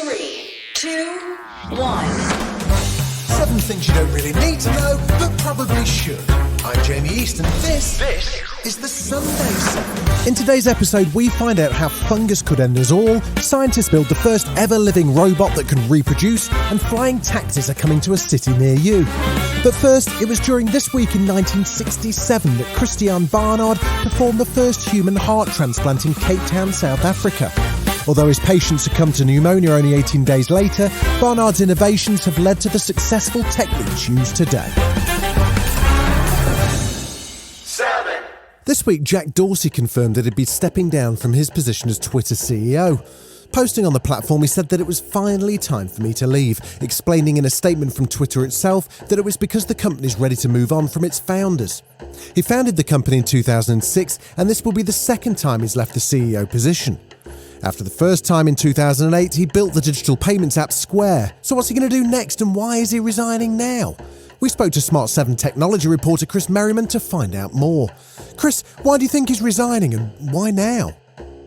3, 2, 1. 7 things you don't really need to know, but probably should. I'm Jamie East, and this is the Sunday 7. In today's episode, we find out how fungus could end us all, scientists build the first ever living robot that can reproduce, and flying taxis are coming to a city near you. But first, it was during this week in 1967 that Christiaan Barnard performed the first human heart transplant in Cape Town, South Africa. Although his patient succumbed to pneumonia only 18 days later, Barnard's innovations have led to the successful techniques used today. 7. This week, Jack Dorsey confirmed that he'd be stepping down from his position as Twitter CEO. Posting on the platform, he said that it was finally time for me to leave, explaining in a statement from Twitter itself that it was because the company's ready to move on from its founders. He founded the company in 2006, and this will be the second time he's left the CEO position. After the first time in 2008, he built the digital payments app Square. So what's he going to do next, and why is he resigning now? We spoke to Smart 7 technology reporter Chris Merriman to find out more. Chris, why do you think he's resigning, and why now?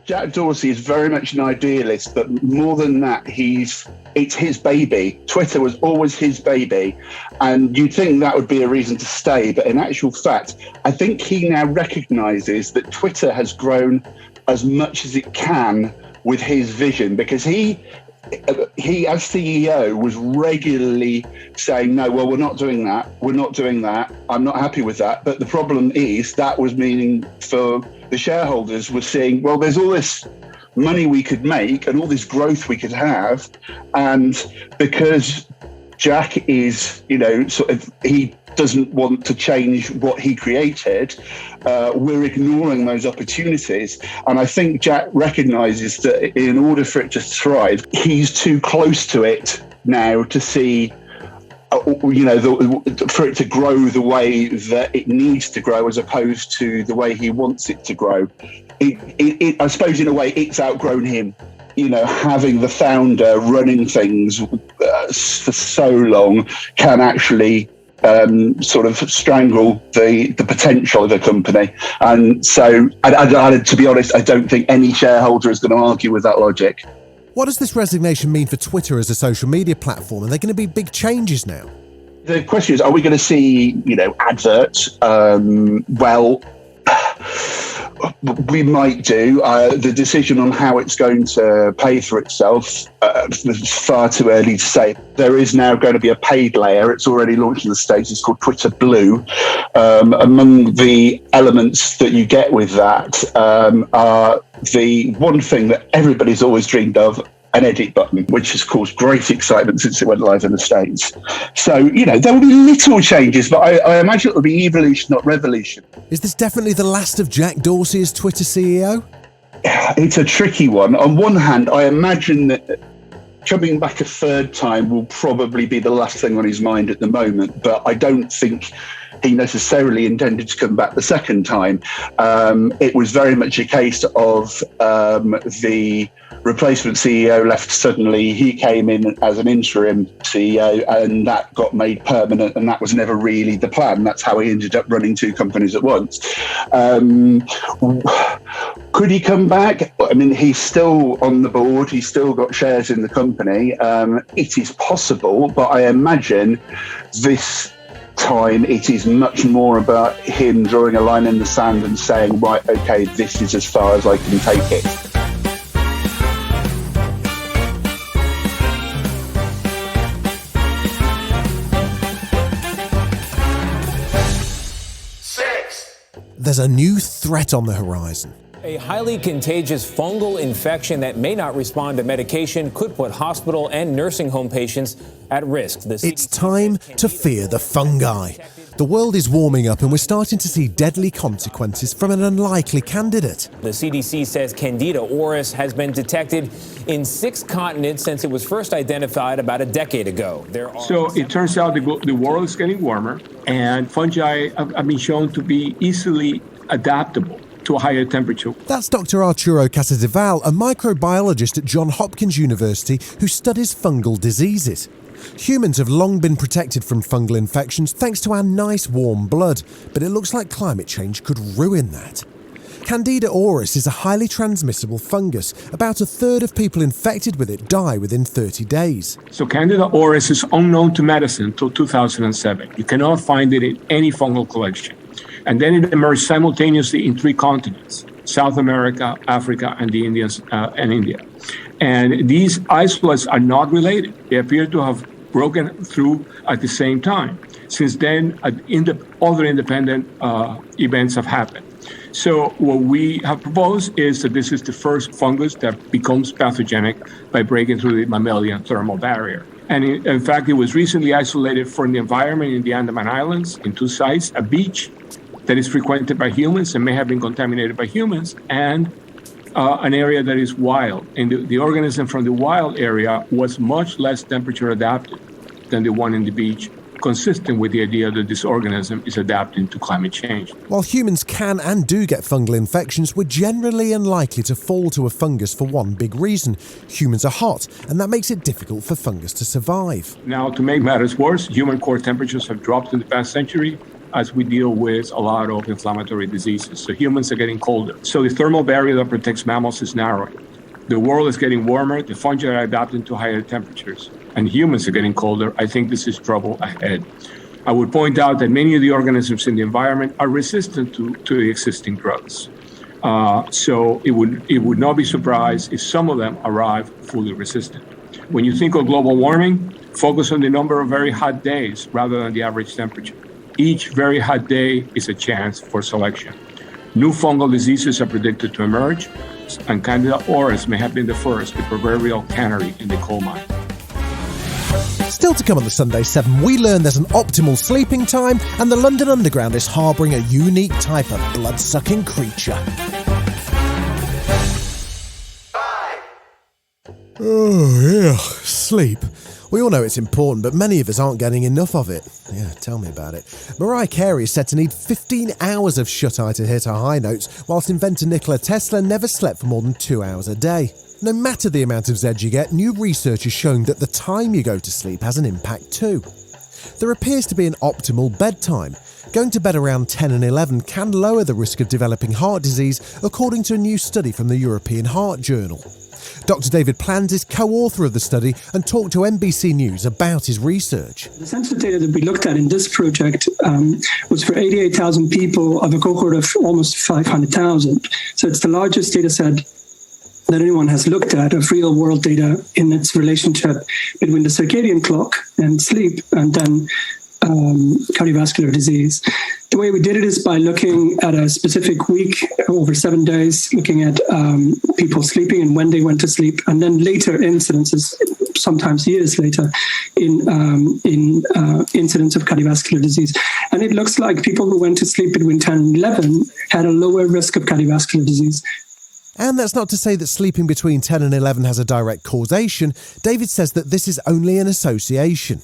Jack Dorsey is very much an idealist, but more than that, it's his baby. Twitter was always his baby, and you'd think that would be a reason to stay. But in actual fact, I think he now recognises that Twitter has grown as much as it can with his vision, because he as CEO was regularly saying, no, well, we're not doing that, I'm not happy with that. But the problem is that was meaning for the shareholders were saying, well, there's all this money we could make and all this growth we could have, and because Jack is, he doesn't want to change what he created, we're ignoring those opportunities. And I think Jack recognises that in order for it to thrive, he's too close to it now to see, for it to grow the way that it needs to grow as opposed to the way he wants it to grow. I suppose in a way it's outgrown him. Having the founder running things for so long can actually sort of strangle the potential of a company. And so, to be honest, I don't think any shareholder is going to argue with that logic. What does this resignation mean for Twitter as a social media platform? Are there going to be big changes now? The question is, are we going to see, adverts? We might do. The decision on how it's going to pay for itself is far too early to say. There is now going to be a paid layer. It's already launched in the States. It's called Twitter Blue. Among the elements that you get with that are the one thing that everybody's always dreamed of, an edit button, which has caused great excitement since it went live in the States. So, there will be little changes, but I imagine it will be evolution, not revolution. Is this definitely the last of Jack Dorsey as Twitter CEO? It's a tricky one. On one hand, I imagine that coming back a third time will probably be the last thing on his mind at the moment, but I don't think he necessarily intended to come back the second time. It was very much a case of the replacement CEO left suddenly. He came in as an interim CEO, and that got made permanent, and that was never really the plan. That's how he ended up running 2 companies at once. Could he come back? I mean, he's still on the board. He's still got shares in the company. It is possible, but I imagine this time it is much more about him drawing a line in the sand and saying, right, okay, this is as far as I can take it. There's a new threat on the horizon. A highly contagious fungal infection that may not respond to medication could put hospital and nursing home patients at risk. It's time to fear the fungi. The world is warming up and we're starting to see deadly consequences from an unlikely candidate. The CDC says Candida auris has been detected in 6 continents since it was first identified about a decade ago. So it turns out the world is getting warmer, and fungi have been shown to be easily adaptable to a higher temperature. That's Dr. Arturo Casadevall, a microbiologist at Johns Hopkins University who studies fungal diseases. Humans have long been protected from fungal infections thanks to our nice warm blood, but it looks like climate change could ruin that. Candida auris is a highly transmissible fungus. About a third of people infected with it die within 30 days. So Candida auris is unknown to medicine until 2007. You cannot find it in any fungal collection. And then it emerged simultaneously in 3 continents: South America, Africa, and the Indians and India. And these isolates are not related. They appear to have broken through at the same time. Since then, other independent events have happened. So what we have proposed is that this is the first fungus that becomes pathogenic by breaking through the mammalian thermal barrier. And in fact, it was recently isolated from the environment in the Andaman Islands in 2 sites: a beach that is frequented by humans and may have been contaminated by humans, and an area that is wild. And the organism from the wild area was much less temperature adapted than the one in the beach, consistent with the idea that this organism is adapting to climate change. While humans can and do get fungal infections, we're generally unlikely to fall to a fungus for one big reason. Humans are hot, and that makes it difficult for fungus to survive. Now, to make matters worse, human core temperatures have dropped in the past century as we deal with a lot of inflammatory diseases. So humans are getting colder. So the thermal barrier that protects mammals is narrowing. The world is getting warmer, the fungi are adapting to higher temperatures, and humans are getting colder. I think this is trouble ahead. I would point out that many of the organisms in the environment are resistant to the existing drugs. So it would not be surprised if some of them arrive fully resistant. When you think of global warming, focus on the number of very hot days rather than the average temperature. Each very hot day is a chance for selection. New fungal diseases are predicted to emerge, and Candida auris may have been the first, the proverbial canary in the coal mine. Still to come on the Sunday 7, we learn there's an optimal sleeping time, and the London Underground is harbouring a unique type of blood-sucking creature. 5. Oh, yeah, sleep. We all know it's important, but many of us aren't getting enough of it. Yeah, tell me about it. Mariah Carey is said to need 15 hours of shut-eye to hit her high notes, whilst inventor Nikola Tesla never slept for more than 2 hours a day. No matter the amount of Z you get, new research is showing that the time you go to sleep has an impact too. There appears to be an optimal bedtime. Going to bed around 10 and 11 can lower the risk of developing heart disease, according to a new study from the European Heart Journal. Dr. David Plans is co-author of the study and talked to NBC News about his research. The census data that we looked at in this project was for 88,000 people of a cohort of almost 500,000. So it's the largest data set that anyone has looked at of real-world data in its relationship between the circadian clock and sleep and then cardiovascular disease. The way we did it is by looking at a specific week over 7 days, looking at people sleeping and when they went to sleep, and then later incidences, sometimes years later, in incidence of cardiovascular disease. And it looks like people who went to sleep between 10 and 11 had a lower risk of cardiovascular disease. And that's not to say that sleeping between 10 and 11 has a direct causation. David says that this is only an association.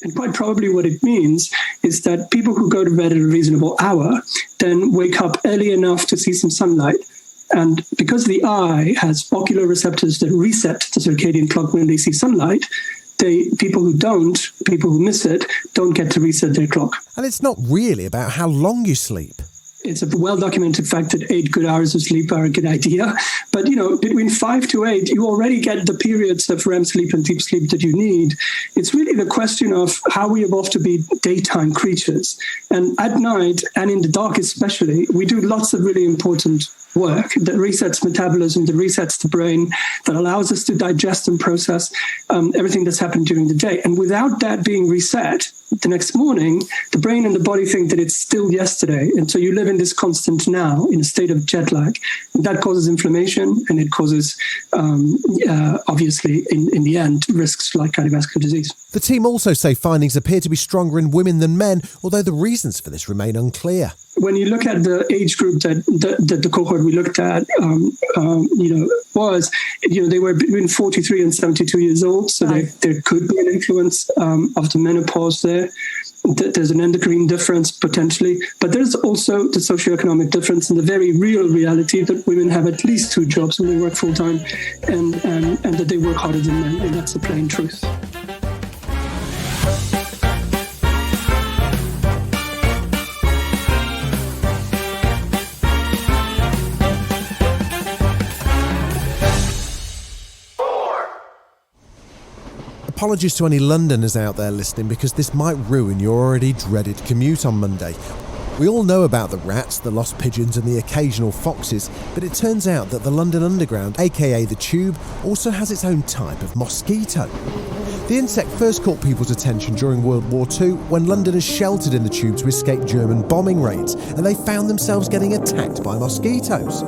And quite probably what it means is that people who go to bed at a reasonable hour then wake up early enough to see some sunlight. And because the eye has ocular receptors that reset the circadian clock when they see sunlight, people who miss it, don't get to reset their clock. And it's not really about how long you sleep. It's a well-documented fact that 8 good hours of sleep are a good idea. But, between 5 to 8, you already get the periods of REM sleep and deep sleep that you need. It's really the question of how we evolved to be daytime creatures. And at night, and in the dark especially, we do lots of really important work that resets metabolism, that resets the brain, that allows us to digest and process everything that's happened during the day. And without that being reset, the next morning, the brain and the body think that it's still yesterday. And so you live in this constant now, in a state of jet lag. And that causes inflammation, and it causes, obviously, in the end, risks like cardiovascular disease. The team also say findings appear to be stronger in women than men, although the reasons for this remain unclear. When you look at the age group that the cohort we looked at, they were between 43 and 72 years old. So there could be an influence of the menopause there. There's an endocrine difference potentially, but there's also the socioeconomic difference and the very real reality that women have at least 2 jobs when they work full time, and that they work harder than men, and that's the plain truth. apologies to any Londoners out there listening, because this might ruin your already dreaded commute on Monday. We all know about the rats, the lost pigeons and the occasional foxes, but it turns out that the London Underground, aka the Tube, also has its own type of mosquito. The insect first caught people's attention during World War II when Londoners sheltered in the Tube to escape German bombing raids, and they found themselves getting attacked by mosquitoes.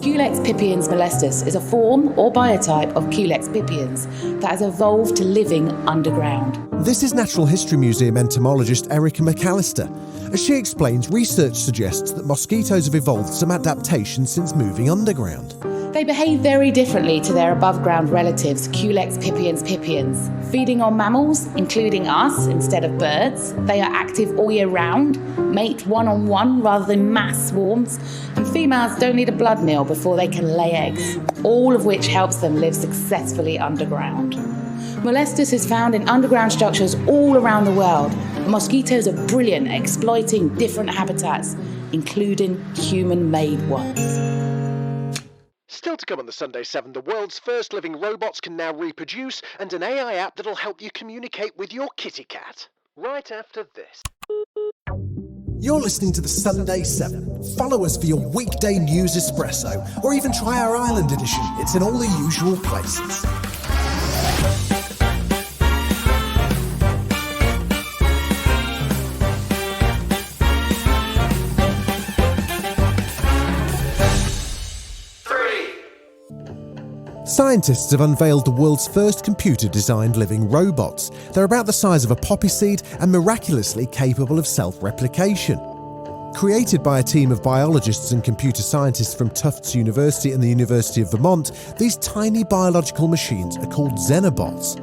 Culex pipiens molestus is a form or biotype of Culex pipiens that has evolved to living underground. This is Natural History Museum entomologist Erica McAlister. As she explains, research suggests that mosquitoes have evolved some adaptations since moving underground. They behave very differently to their above-ground relatives, Culex pipiens pipiens. Feeding on mammals, including us, instead of birds, they are active all year round, mate one-on-one rather than mass swarms, and females don't need a blood meal before they can lay eggs, all of which helps them live successfully underground. Molestus is found in underground structures all around the world. Mosquitoes are brilliant at exploiting different habitats, including human-made ones. Still to come on the Sunday 7, the world's first living robots can now reproduce, and an AI app that'll help you communicate with your kitty cat. Right after this. You're listening to the Sunday 7. Follow us for your weekday news espresso, or even try our Island edition. It's in all the usual places. Scientists have unveiled the world's first computer-designed living robots. They're about the size of a poppy seed and miraculously capable of self-replication. Created by a team of biologists and computer scientists from Tufts University and the University of Vermont, these tiny biological machines are called Xenobots.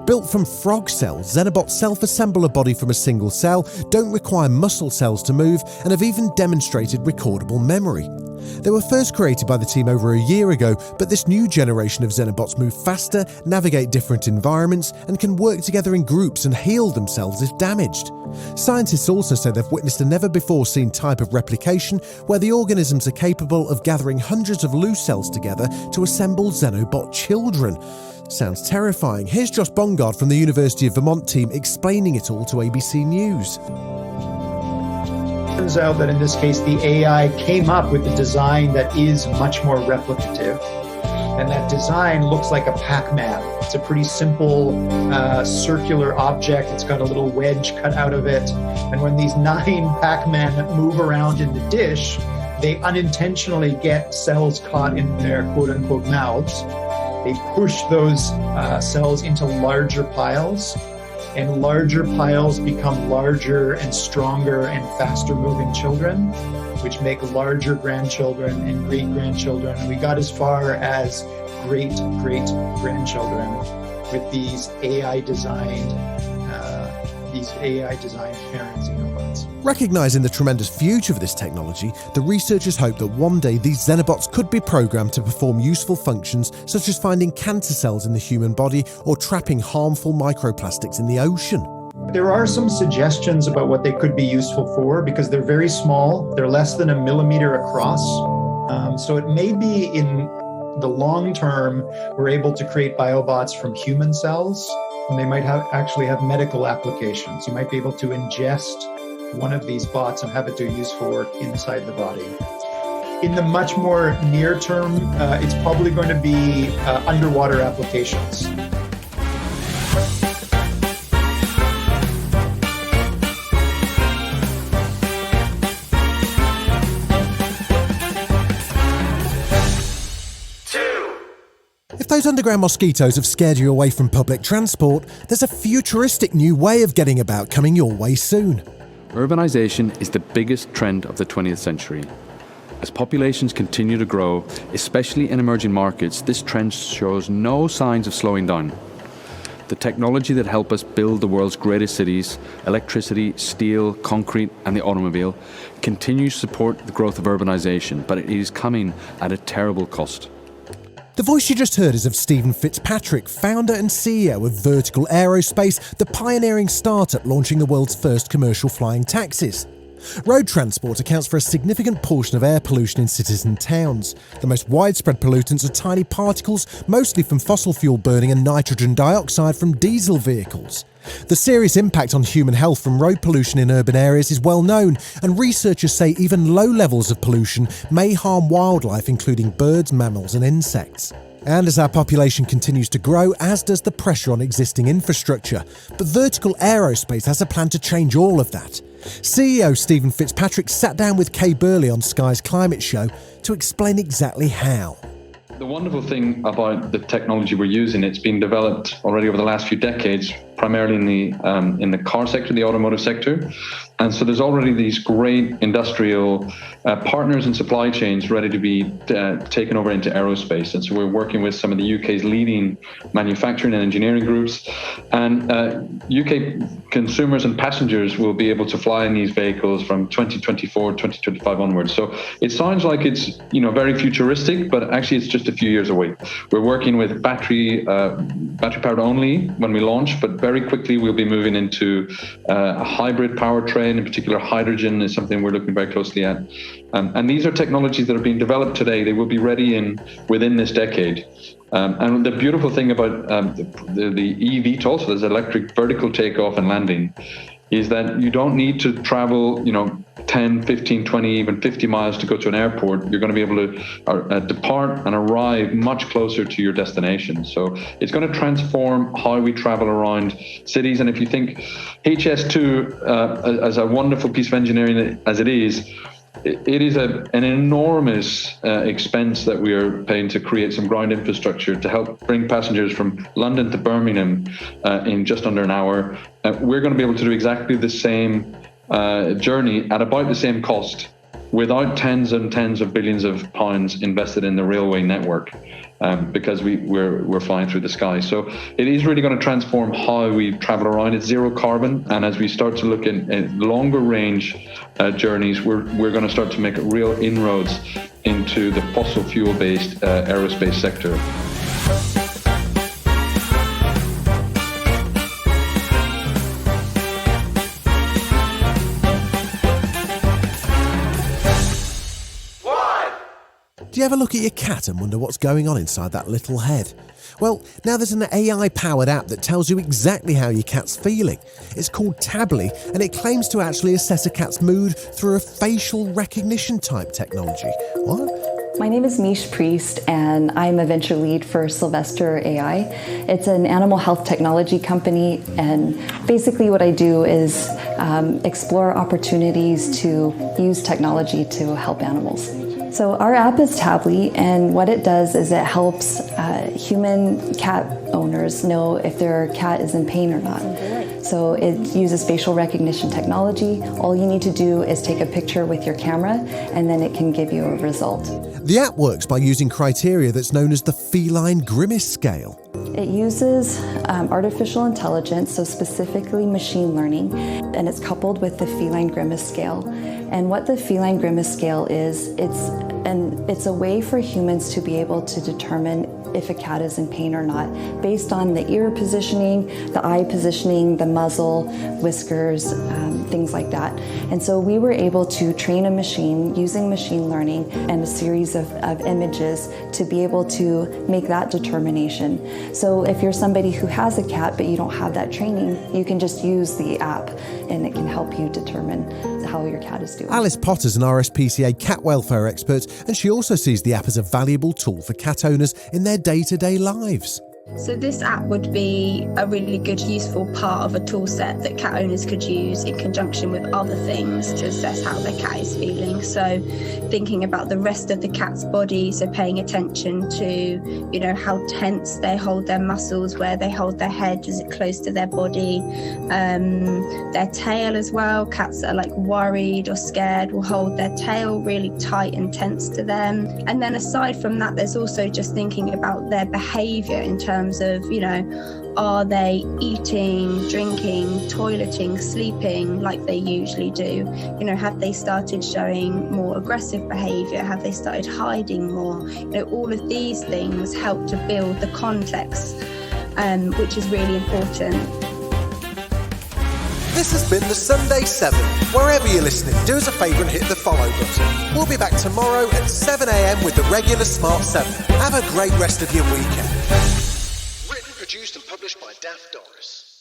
Built from frog cells, Xenobots self-assemble a body from a single cell, don't require muscle cells to move, and have even demonstrated recordable memory. They were first created by the team over a year ago, but this new generation of Xenobots move faster, navigate different environments, and can work together in groups and heal themselves if damaged. Scientists also say they've witnessed a never-before-seen type of replication where the organisms are capable of gathering hundreds of loose cells together to assemble Xenobot children. Sounds terrifying. Here's Josh Bongard from the University of Vermont team explaining it all to ABC News. Turns out that in this case, the AI came up with a design that is much more replicative. And that design looks like a Pac-Man. It's a pretty simple circular object. It's got a little wedge cut out of it. And when these 9 Pac-Men move around in the dish, they unintentionally get cells caught in their quote-unquote mouths. They push those cells into larger piles, and larger piles become larger and stronger and faster moving children, which make larger grandchildren and great-grandchildren. And we got as far as great-great-grandchildren with these AI-designed parent Xenobots. Recognising the tremendous future of this technology, the researchers hope that one day these Xenobots could be programmed to perform useful functions such as finding cancer cells in the human body or trapping harmful microplastics in the ocean. There are some suggestions about what they could be useful for because they're very small. They're less than a millimeter across. So it may be in the long term, we're able to create biobots from human cells, and they might actually have medical applications. You might be able to ingest one of these bots and have it do useful work inside the body. In the much more near term, it's probably going to be underwater applications. If those underground mosquitoes have scared you away from public transport, there's a futuristic new way of getting about coming your way soon. Urbanization is the biggest trend of the 20th century. As populations continue to grow, especially in emerging markets, this trend shows no signs of slowing down. The technology that helped us build the world's greatest cities, electricity, steel, concrete, and the automobile, continues to support the growth of urbanization, but it is coming at a terrible cost. The voice you just heard is of Stephen Fitzpatrick, founder and CEO of Vertical Aerospace, the pioneering startup launching the world's first commercial flying taxis. Road transport accounts for a significant portion of air pollution in cities and towns. The most widespread pollutants are tiny particles, mostly from fossil fuel burning and nitrogen dioxide from diesel vehicles. The serious impact on human health from road pollution in urban areas is well known, and researchers say even low levels of pollution may harm wildlife, including birds, mammals and insects. And as our population continues to grow, as does the pressure on existing infrastructure. But Vertical Aerospace has a plan to change all of that. CEO Stephen Fitzpatrick sat down with Kay Burley on Sky's Climate Show to explain exactly how. The wonderful thing about the technology we're using, it's been developed already over the last few decades, primarily in the car sector, the automotive sector. And so there's already these great industrial partners and supply chains ready to be taken over into aerospace. And so we're working with some of the UK's leading manufacturing and engineering groups. And UK consumers and passengers will be able to fly in these vehicles from 2024, 2025 onwards. So it sounds like it's very futuristic, but actually it's just a few years away. We're working with battery powered only when we launch, but very quickly we'll be moving into a hybrid powertrain. In particular, hydrogen is something we're looking very closely at. And these are technologies that are being developed today. They will be ready within this decade. And the beautiful thing about the eVTOL, so there's electric vertical takeoff and landing, is that you don't need to travel, 10, 15, 20, even 50 miles to go to an airport. You're going to be able to depart and arrive much closer to your destination. So it's going to transform how we travel around cities. And if you think HS2 as a wonderful piece of engineering as it is an enormous expense that we are paying to create some ground infrastructure to help bring passengers from London to Birmingham in just under an hour. We're going to be able to do exactly the same journey at about the same cost without tens and tens of billions of pounds invested in the railway network, because we're flying through the sky. So it is really going to transform how we travel around. It's zero carbon, and as we start to look at longer range journeys, we're going to start to make real inroads into the fossil fuel based aerospace sector. Do you ever look at your cat and wonder what's going on inside that little head? Well, now there's an AI-powered app that tells you exactly how your cat's feeling. It's called Tably, and it claims to actually assess a cat's mood through a facial recognition type technology. What? My name is Miche Priest, and I'm a venture lead for Sylvester AI. It's an animal health technology company, and basically what I do is explore opportunities to use technology to help animals. So our app is Tably, and what it does is it helps human cat owners know if their cat is in pain or not. So it uses facial recognition technology. All you need to do is take a picture with your camera, and then it can give you a result. The app works by using criteria that's known as the Feline Grimace Scale. It uses artificial intelligence, so specifically machine learning, and it's coupled with the Feline Grimace Scale. And what the Feline Grimace Scale is, it's a way for humans to be able to determine if a cat is in pain or not, based on the ear positioning, the eye positioning, the muzzle, whiskers, things like that. And so we were able to train a machine using machine learning and a series of images to be able to make that determination. So if you're somebody who has a cat but you don't have that training, you can just use the app and it can help you determine how your cat is doing. Alice Potter's an RSPCA cat welfare expert, and she also sees the app as a valuable tool for cat owners in their day-to-day lives. So this app would be a really good, useful part of a tool set that cat owners could use in conjunction with other things to assess how their cat is feeling. So thinking about the rest of the cat's body, so paying attention to, how tense they hold their muscles, where they hold their head, is it close to their body, their tail as well. Cats that are worried or scared will hold their tail really tight and tense to them. And then aside from that, there's also just thinking about their behavior in terms of, are they eating, drinking, toileting, sleeping like they usually do? Have they started showing more aggressive behavior? Have they started hiding more? All of these things help to build the context, which is really important. This has been the Sunday 7. Wherever you're listening, do us a favour and hit the follow button. We'll be back tomorrow at 7 a.m. with the regular Smart 7. Have a great rest of your weekend. Written, produced and published by Daft Doris.